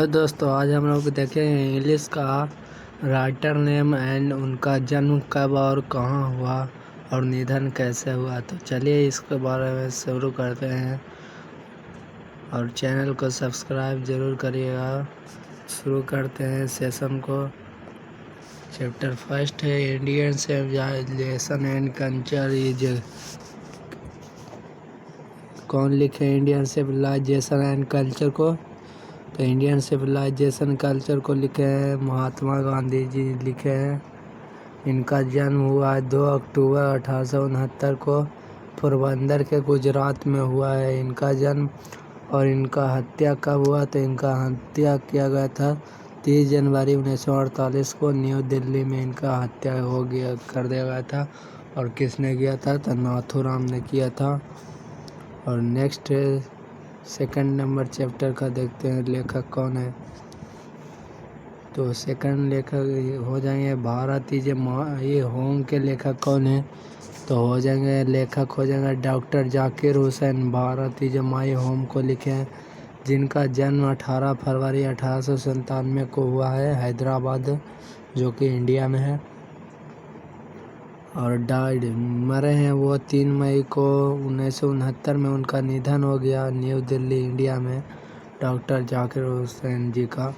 तो दोस्तों आज हम लोग देखेंगे इंग्लिश का राइटर नेम एंड उनका जन्म कब और कहाँ हुआ और निधन कैसे हुआ। तो चलिए इसके बारे में शुरू करते हैं और चैनल को सब्सक्राइब जरूर करिएगा। शुरू करते हैं सेशन को। चैप्टर फर्स्ट है Indian civilisation and culture is. कौन लिखे इंडियन सिविलाइजेशन एंड कल्चर को? तो इंडियन सिविलाइजेशन कल्चर को लिखे हैं महात्मा गांधी जी लिखे हैं। इनका जन्म हुआ है 2 अक्टूबर 1869 को पोरबंदर के गुजरात में हुआ है इनका जन्म। और इनका हत्या कब हुआ? तो इनका हत्या किया गया था 30 जनवरी 1948 को न्यू दिल्ली में इनका हत्या कर दिया गया था। और किसने किया था? तो नाथूराम ने किया था। और नेक्स्ट सेकंड नंबर चैप्टर का देखते हैं लेखक कौन है। तो सेकंड लेखक हो जाएंगे भारत ये होम के लेखक कौन है? तो हो जाएंगे लेखक हो जाएंगे doctor Zakir Hussain. Bharat is my home को लिखे हैं, जिनका जन्म 18 फरवरी 1897 को हुआ है हैदराबाद, जो कि इंडिया में है। और डाइड मरे हैं वो 3 मई को 1969 में उनका निधन हो गया न्यू दिल्ली इंडिया में, डॉक्टर जाकिर हुसैन जी का।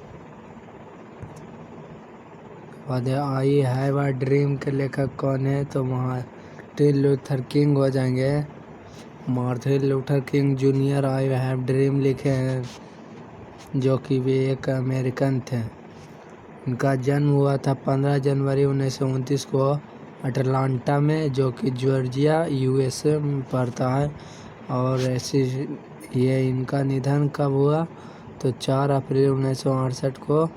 बाद आई हैव अ ड्रीम के लेखक कौन है? तो मार्टिन लूथर किंग हो जाएंगे। Martin Luther king junior I have dream लिखे हैं, जो कि वे एक अमेरिकन थे। इनका जन्म हुआ था 15 जनवरी 1929 को अटलांटा में, जो कि जॉर्जिया यूएसए में पड़ता है। और ये इनका निधन कब हुआ? तो 4 अप्रैल 1968 को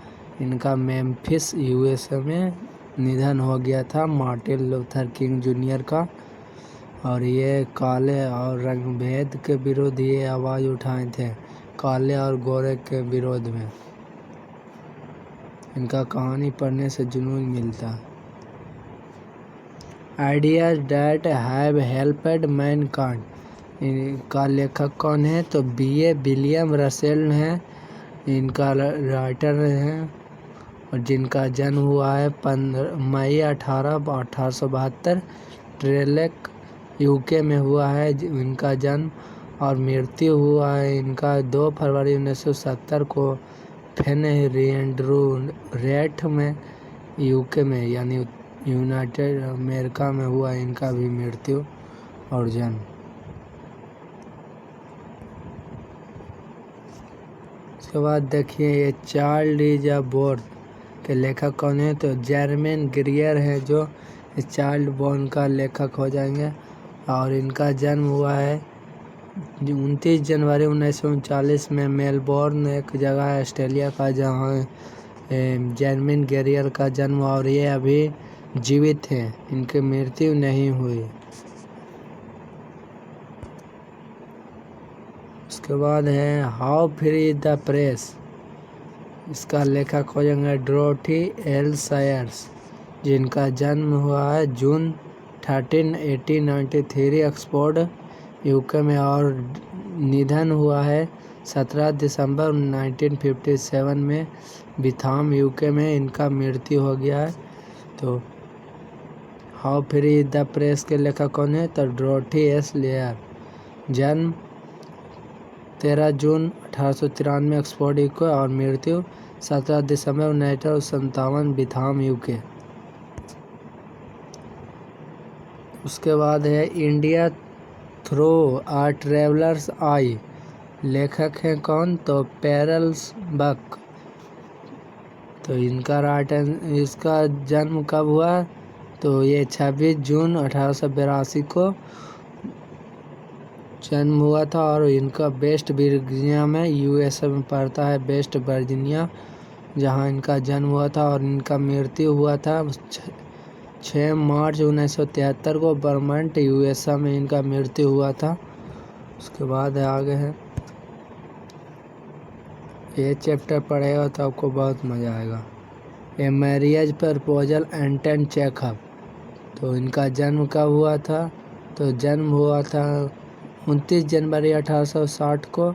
इनका मेम्फिस यूएसए में निधन हो गया था मार्टिन लूथर किंग जूनियर का। और ये काले और रंग भेद के विरुद्ध ये आवाज़ उठाए थे, काले और गोरे के विरोध में। इनका कहानी पढ़ने से जुनून मिलता है। Ideas that have helped Mankind, इनका लेखक कौन है? तो B.A. विलियम रसेल हैं, इनका राइटर हैं। और जिनका जन्म हुआ है 15 मई 1872 ट्रेलेक यूके में हुआ है इनका जन्म। और मृत्यु हुआ है इनका 2 फरवरी 1970 को फेनहेरिएंड्रू में यूके में, यानी यूनाइटेड अमेरिका में हुआ इनका भी मृत्यु और जन्म। उसके बाद देखिए ये चाइल्ड इज अ बोर्न के लेखक कौन है? तो जर्मन ग्रियर है, जो चाइल्ड बोर्न का लेखक हो जाएंगे। और इनका जन्म हुआ है 29 जनवरी 1939 में मेलबोर्न एक जगह है ऑस्ट्रेलिया का, जहाँ जर्मन ग्रियर का जन्म। और ये अभी जीवित हैं, इनकी मृत्यु नहीं हुई। उसके बाद है हाउ फ्री द प्रेस, इसका लेखक हो जाएंगे डोरोथी एल सायर्स, जिनका जन्म हुआ है जून 13, 1893 ऑक्सफोर्ड यूके में। और निधन हुआ है 17 दिसंबर 1957 में बिथाम यूके में इनका मृत्यु हो गया है। तो हाउ फ्री द प्रेस के लेखक कौन है? तो डोरोथी एस लेयर, जन्म 13 जून 1893 ऑक्सफोर्ड यूके और मृत्यु 17 दिसंबर 1957 बिथाम यूके। उसके बाद है इंडिया थ्रू अ ट्रेवलर्स आई, लेखक हैं कौन? तो पेरल्स बक। तो इसका जन्म कब हुआ? तो ये 26 जून 1882 को जन्म हुआ था। और इनका वेस्ट वर्जीनिया में यूएसए में पड़ता है, वेस्ट वर्जीनिया, जहां इनका जन्म हुआ था। और इनका मृत्यु हुआ था 6 मार्च 1973 को वर्मंट यूएसए में इनका मृत्यु हुआ था। उसके बाद आगे है ये चैप्टर पढ़ेगा तो आपको बहुत मज़ा आएगा। A marriage proposal Anton Chekhov. तो इनका जन्म कब हुआ था? तो जन्म हुआ था 29 जनवरी 1860 को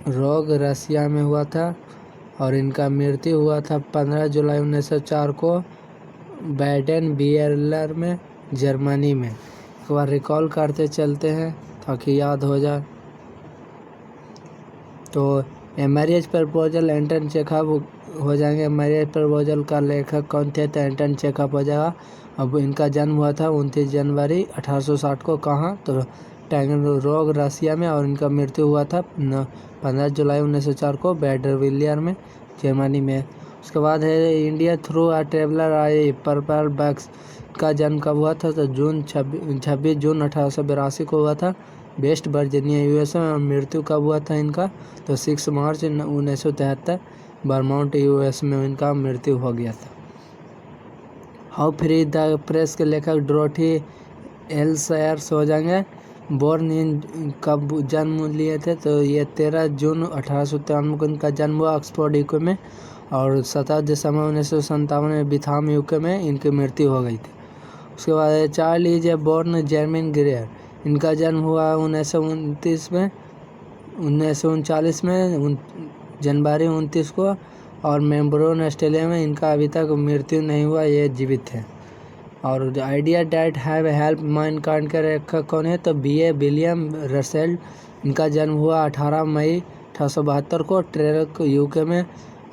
रोग रसिया में हुआ था और इनका मृत्यु हुआ था 15 जुलाई 1904 को बैडन बियरलर में, जर्मनी में। एक बार रिकॉल करते चलते हैं ताकि याद हो जाए। तो a marriage proposal Anton Chekhov हो जाएंगे। मैरिज प्रपोजल का लेखक कौन थे? तो एंटन चेखव हो जाएगा। अब इनका जन्म हुआ था 29 जनवरी 1860 को। कहाँ? तो टैगनरोग रसिया में, और इनका मृत्यु हुआ था 15 जुलाई 1904 को बैडरविलियर में, जर्मनी में। उसके बाद है इंडिया थ्रू आ ट्रेवलर आई पर्पल बैग्स का जन्म कब हुआ था? तो 26 जून 1882 को हुआ था, वेस्ट वर्जीनिया यूएसए में। और मृत्यु कब हुआ था इनका? तो 6 मार्च 1973 बर्माउंट यूएस में इनका मृत्यु हो गया था। हाउ फ्री द प्रेस के लेखक डोरोथी एल सायर्स हो जाएंगे। बोर्न इन कब जन्म लिए थे? तो ये 13 जून 1893 को इनका जन्म हुआ ऑक्सफोर्ड यूके में, और 17 दिसंबर 1957 में बिथाम यूके में इनकी मृत्यु हो गई थी। उसके बाद चार्ल्स ए बोर्न जेरमिन ग्रेयर, इनका जन्म हुआ 1939 में जनवरी 29 को, और मेलबोर्न ऑस्ट्रेलिया में। इनका अभी तक मृत्यु नहीं हुआ, ये जीवित है। और idea that have help Mankind का लेखक कौन है? तो बी ए विलियम रसेल। इनका जन्म हुआ 18 मई 1872 को ट्रेक यूके में,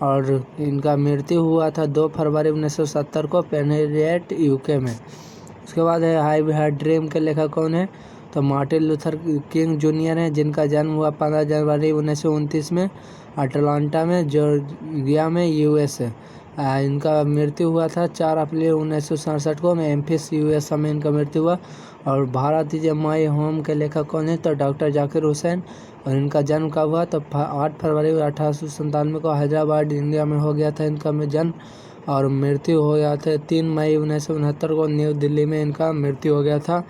और इनका मृत्यु हुआ था 2 फरवरी 1970 को पेनेरिएट यूके में। उसके बाद है आई हैड ड्रीम के लेखक कौन है? तो मार्टिन लूथर किंग जूनियर हैं, जिनका जन्म हुआ 15 जनवरी 1929 में अटलांटा में, जॉर्जिया में, यूएसए। इनका मृत्यु हुआ था 4 अप्रैल 1967 को मेम्फिस यूएसए में इनका मृत्यु हुआ। और भारत इज माई होम के लेखक कौन है? तो डॉक्टर जाकिर हुसैन। और इनका जन्म कब हुआ? तो 8 फरवरी 1897 को हैदराबाद इंडिया में हो गया था इनका जन्म। और मृत्यु हो गया था 3 मई 1969 को न्यू दिल्ली में इनका मृत्यु हो गया था।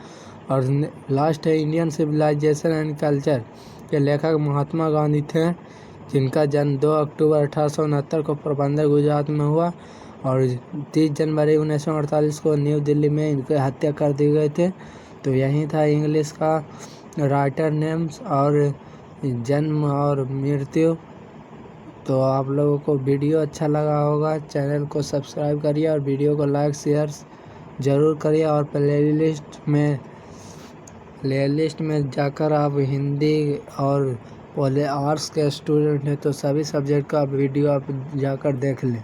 और लास्ट है इंडियन सिविलाइजेशन एंड कल्चर के लेखक महात्मा गांधी थे, जिनका जन्म 2 अक्टूबर 1869 को पोरबंदर गुजरात में हुआ, और 30 जनवरी 1948 को न्यू दिल्ली में इनकी हत्या कर दी गई थे। तो यही था इंग्लिश का राइटर नेम्स और जन्म और मृत्यु। तो आप लोगों को वीडियो अच्छा लगा होगा, चैनल को सब्सक्राइब करिए और वीडियो को लाइक शेयर ज़रूर करिए। और प्लेलिस्ट में जाकर आप हिंदी और आर्ट्स के स्टूडेंट हैं तो सभी सब्जेक्ट का वीडियो आप जाकर देख लें।